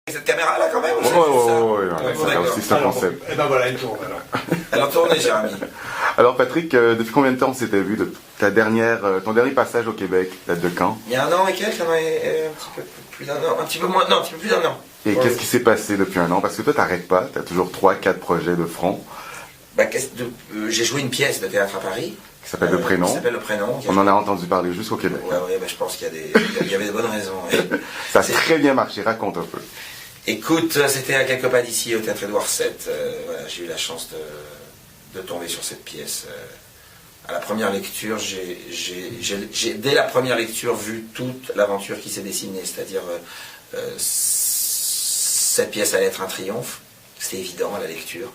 Cette caméra là quand même. Ouais, aussi c'est un concept. Et ben voilà, elle tourne alors. Alors tournez, Jérémy. Alors Patrick, depuis combien de temps on s'était vu de ton dernier passage au Québec date de quand? Il y a un an et quelques, un petit peu plus d'un an, un petit peu moins, non, un petit peu plus d'un an. Et qu'est-ce qui s'est passé depuis un an? Parce que toi t'arrêtes pas, t'as toujours 3-4 projets de front. J'ai joué une pièce de théâtre à Paris. Qui s'appelle Le Prénom. Qui s'appelle Le Prénom. On en a entendu parler jusqu'au Québec. Ouais, je pense qu'il y avait de bonnes raisons. Ouais. Ça a très bien marché, raconte un peu. Écoute, c'était à quelques pas d'ici, au Théâtre Édouard VII. Voilà, j'ai eu la chance de tomber sur cette pièce. À la première lecture, j'ai dès la première lecture vu toute l'aventure qui s'est dessinée. C'est-à-dire, cette pièce allait être un triomphe. C'était évident à la lecture.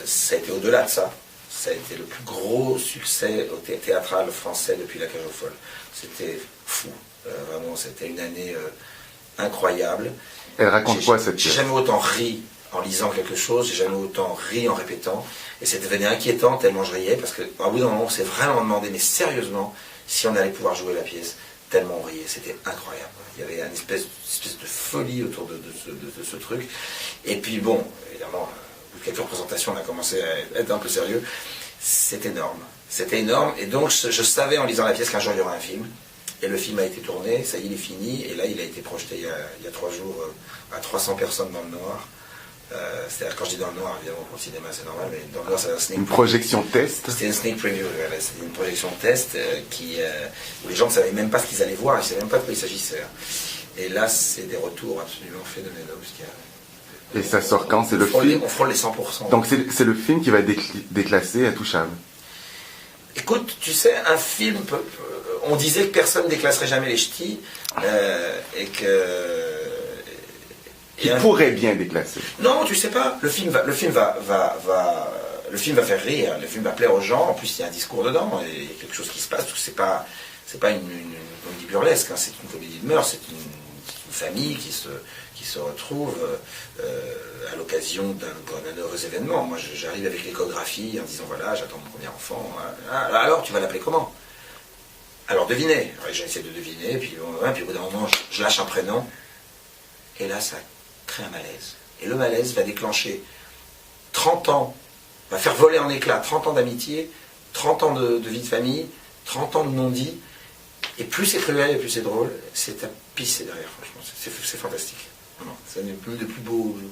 Ça a été au-delà de ça. Ça a été le plus gros succès théâtral français depuis La Cage aux Folles. C'était fou. Vraiment, c'était une année incroyable. Elle raconte quoi cette pièce? J'ai jamais autant ri en lisant quelque chose, j'ai jamais autant ri en répétant. Et c'était devenu inquiétant tellement je riais, parce qu'à bout d'un moment, on s'est vraiment demandé, mais sérieusement, si on allait pouvoir jouer la pièce, tellement on riait. C'était incroyable. Il y avait une espèce de folie autour de ce truc. Et puis bon, évidemment, au bout de quelques représentations, on a commencé à être un peu sérieux. C'est énorme. C'était énorme. Et donc, je savais en lisant la pièce qu'un jour, il y aurait un film. Et le film a été tourné, ça y est, il est fini. Et là, il a été projeté il y a 3 jours à 300 personnes dans le noir. C'est-à-dire, quand je dis dans le noir, évidemment, pour le cinéma, c'est normal, mais dans le noir, c'est un sneak. Une projection test? C'était une sneak preview, c'était une projection test où les gens ne savaient même pas ce qu'ils allaient voir, ils ne savaient même pas de quoi il s'agissait. Et là, c'est des retours absolument phénoménaux. Et ça sort quand? C'est le film? On frôle les 100%. Donc c'est le film qui va être déclassé Intouchable. Écoute, tu sais, un film, on disait que personne ne déclasserait jamais les ch'tis, et que... Qui pourrait bien déclasser. Non, tu sais pas. Le film va faire rire. Le film va plaire aux gens. En plus, il y a un discours dedans. Et il y a quelque chose qui se passe. C'est pas une comédie burlesque. Hein, c'est une comédie de mœurs. C'est une famille qui se retrouve à l'occasion d'un heureux événement. Moi, j'arrive avec l'échographie en disant voilà, j'attends mon premier enfant. Alors, tu vas l'appeler comment? Alors, devinez. J'essaie de deviner. Puis au bout d'un moment, je lâche un prénom. Et là, ça crée un malaise. Et le malaise va déclencher 30 ans, va faire voler en éclats 30 ans d'amitié, 30 ans de vie de famille, 30 ans de non-dit. Et plus c'est cruel et plus c'est drôle, c'est à pisser derrière, franchement. C'est fantastique. C'est une des plus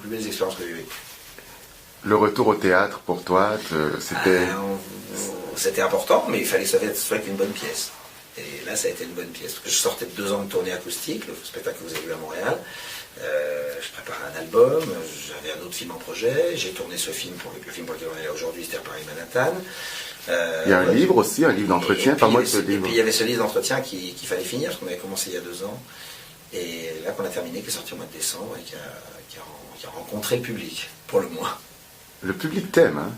belles expériences que j'ai vécues. Le retour au théâtre, pour toi, c'était important, mais il fallait que ce soit une bonne pièce. Et là, ça a été une bonne pièce. Parce que je sortais de 2 ans de tournée acoustique, le spectacle que vous avez vu à Montréal. Je préparais un album, j'avais un autre film en projet, j'ai tourné le film pour lequel on est là aujourd'hui, c'est-à-dire Paris Manhattan. Il y a un livre aussi, un livre d'entretien, parle-moi de ce livre. Et puis il y avait ce livre d'entretien qu'il fallait finir, parce qu'on avait commencé il y a 2 ans, et là qu'on a terminé, qui est sorti au mois de décembre, et qui a rencontré le public, pour le moins. Le public t'aime, hein?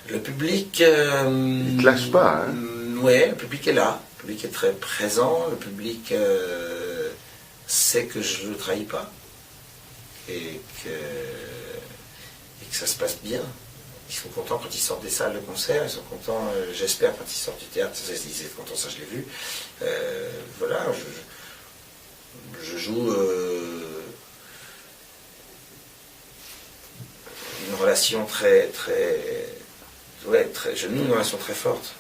Le public... il te lâche pas, hein? Ouais, le public est là, le public est très présent, le public... sait que je ne le trahis pas et que ça se passe bien. Ils sont contents quand ils sortent des salles de concert, ils sont contents, j'espère, quand ils sortent du théâtre, ils sont contents, ça je l'ai vu. Voilà, je joue une relation je noue une relation très forte.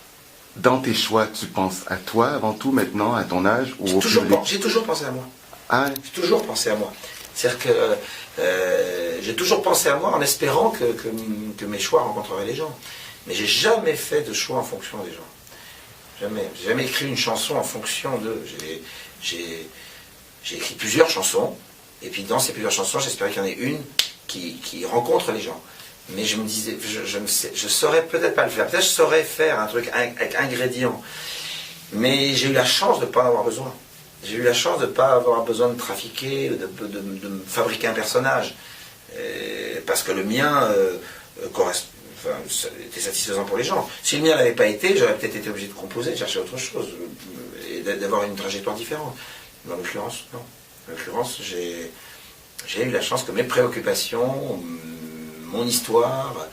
Dans tes choix, tu penses à toi avant tout maintenant, à ton âge ou au public? J'ai toujours pensé à moi. Ah. J'ai toujours pensé à moi. C'est-à-dire que j'ai toujours pensé à moi en espérant que mes choix rencontreraient les gens. Mais j'ai jamais fait de choix en fonction des gens. Jamais. J'ai jamais écrit une chanson en fonction d'eux. J'ai écrit plusieurs chansons, et puis dans ces plusieurs chansons, j'espérais qu'il y en ait une qui rencontre les gens. Mais je me disais, je saurais peut-être pas le faire. Peut-être je saurais faire un truc avec ingrédients. Mais j'ai eu la chance de ne pas en avoir besoin. J'ai eu la chance de ne pas avoir besoin de trafiquer, de me fabriquer un personnage. Parce que le mien était satisfaisant pour les gens. Si le mien n'avait pas été, j'aurais peut-être été obligé de composer, de chercher autre chose, et d'avoir une trajectoire différente. Mais en l'occurrence, non. En l'occurrence, j'ai eu la chance que mes préoccupations, mon histoire,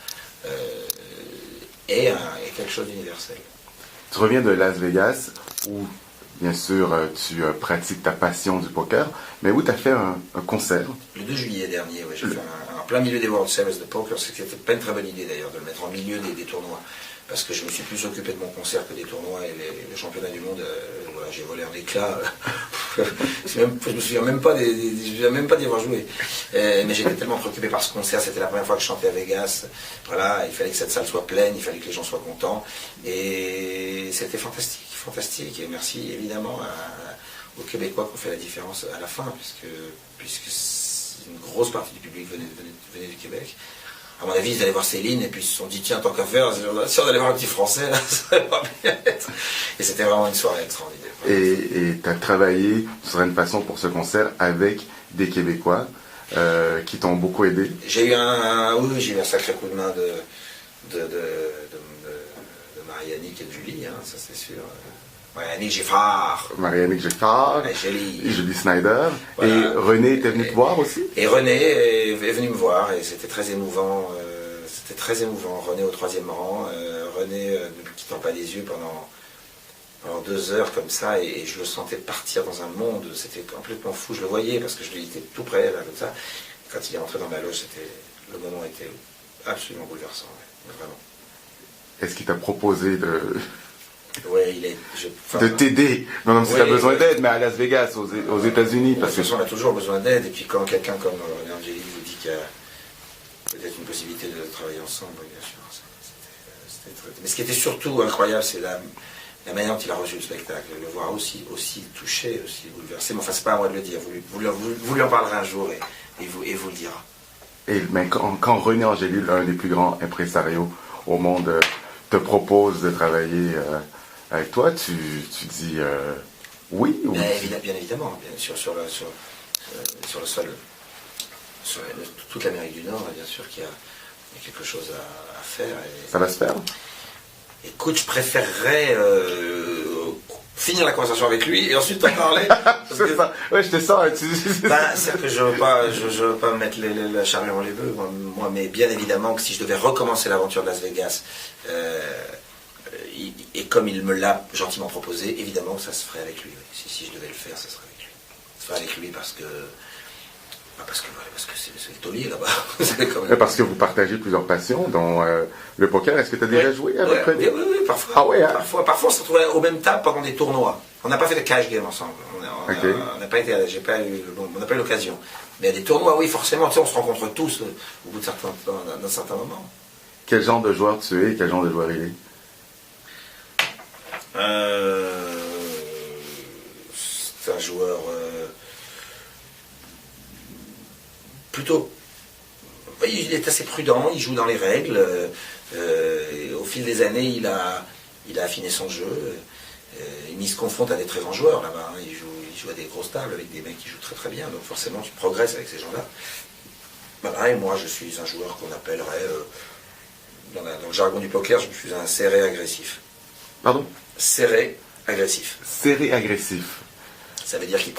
est quelque chose d'universel. Tu reviens de Las Vegas, où bien sûr, tu pratiques ta passion du poker, mais où tu as fait un concert. Le 2 juillet dernier, ouais, j'ai fait en plein milieu des World Series de poker. C'était pas une très bonne idée d'ailleurs de le mettre en milieu des tournois. Parce que je me suis plus occupé de mon concert que des tournois et les championnats du monde. Voilà, j'ai volé un éclat. Je me souviens même pas d'y avoir joué. Mais j'étais tellement préoccupé par ce concert. C'était la première fois que je chantais à Vegas. Voilà, il fallait que cette salle soit pleine, il fallait que les gens soient contents. Et c'était fantastique, fantastique. Et merci évidemment aux Québécois qui ont fait la différence à la fin, puisque une grosse partie du public venait du Québec. À mon avis, ils allaient voir Céline et puis ils se sont dit, tiens, tant qu'à faire, si on allait voir un petit Français, là, ça va bien être. Et c'était vraiment une soirée extraordinaire. Et tu as travaillé d'une certaine façon pour ce concert avec des Québécois qui t'ont beaucoup aidé. J'ai eu j'ai eu un sacré coup de main de Marie-Annick et de Julie, hein, ça c'est sûr. Marie-Annick Giffard. Marie-Annick Giffard. Julie Snyder. Voilà. Et René était venu te voir aussi. Et René est venu me voir et c'était très émouvant. René au 3e rang. René ne me quittant pas les yeux pendant 2 heures comme ça et je le sentais partir dans un monde. C'était complètement fou. Je le voyais parce que je l'étais tout près là comme ça. Quand il est rentré dans ma loge, le moment était absolument bouleversant. Ouais, vraiment. Est-ce qu'il t'a proposé Ouais, de t'aider, non, si tu as besoin d'aide, mais à Las Vegas, aux États-Unis. Parce que on a toujours besoin d'aide, et puis quand quelqu'un comme René Angélil vous dit qu'il y a peut-être une possibilité de travailler ensemble, bien sûr. Mais ce qui était surtout incroyable, c'est la manière dont il a reçu le spectacle, le voir aussi touché, aussi bouleversé. Mais enfin, c'est pas à moi de le dire, vous lui en parlerez un jour et vous le dira. Mais quand René Angélil, l'un des plus grands impresarios au monde, te propose de travailler avec toi, tu dis oui ou bien évidemment, bien sûr, sur le sol, sur toute l'Amérique du Nord, bien sûr qu'il y a quelque chose à faire. Ça va se faire? Écoute, je préférerais finir la conversation avec lui et ensuite t'en parler. C'est ça. Ouais, je te sens. C'est-à-dire que je veux pas mettre la charrue avant les bœufs, moi, mais bien évidemment que si je devais recommencer l'aventure de Las Vegas, et comme il me l'a gentiment proposé, évidemment que ça se ferait avec lui. Oui. Si je devais le faire, ça serait avec lui. Ça se ferait avec lui parce que c'est le taulier là-bas. Parce que vous partagez plusieurs passions, dont le poker. Est-ce que tu as déjà joué avec René? Oui, parfois. Ah ouais, hein? Parfois, on se retrouvait au même table pendant des tournois. On n'a pas fait de cash game ensemble. On n'a pas eu l'occasion. Mais il y a des tournois, oui, forcément. Tu sais, on se rencontre tous au bout d'un certain moment. Quel genre de joueur tu es et quel genre de joueur il est? C'est un joueur plutôt. Il est assez prudent, il joue dans les règles. Au fil des années, il a affiné son jeu. Il se confronte à des très grands joueurs là-bas. Hein. Il joue à des grosses tables avec des mecs qui jouent très très bien. Donc forcément, tu progresses avec ces gens-là. Voilà, et moi, je suis un joueur qu'on appellerait, dans le jargon du poker, je suis un serré agressif. Pardon? Serré agressif. Serré agressif. Ça veut dire qu'il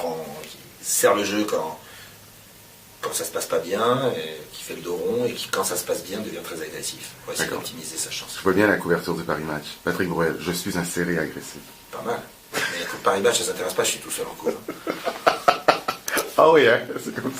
serre le jeu quand ça se passe pas bien, qui fait le dos rond, et qui, quand ça se passe bien, devient très agressif. Pour essayer d'optimiser sa chance. Je vois bien la couverture du Paris Match. Patrick Bruel, je suis un serré agressif. Pas mal. Mais écoute, Paris Match, ça s'intéresse pas, je suis tout seul en cours. Ah oui, hein, c'est comme ça.